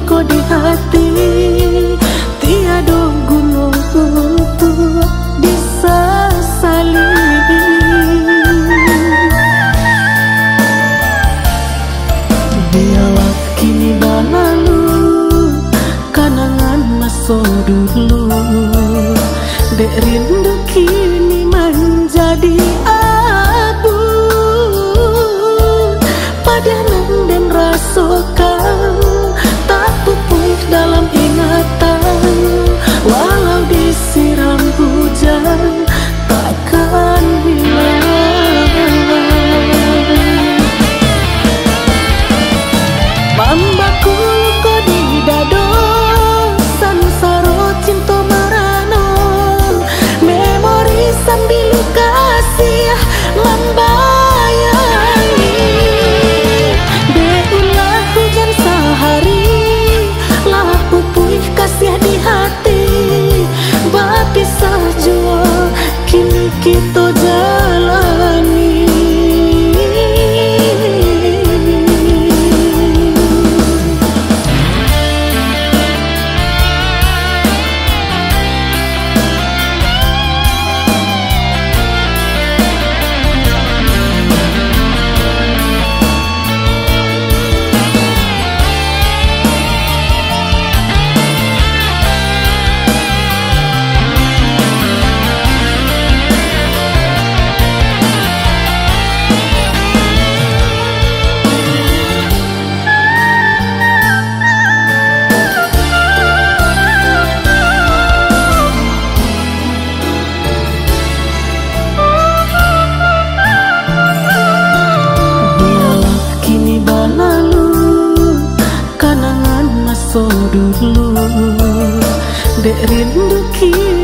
luka di hati, tiada gunung untuk disesali. Biarlah kini berlalu kenangan masa dulu, dek rindu kini menjadi abu. Padanan dan rasakan tak pupus dalam ingatan, walau disiram hujan takkan hilang. Mambaku luka di dado, sansaro cinta marano, memori sambil kasih membayangi. Beulah hujan sehari, lah pupus kasih di hati, berpisah jua kini kita jalani. Dulu dek rindu kini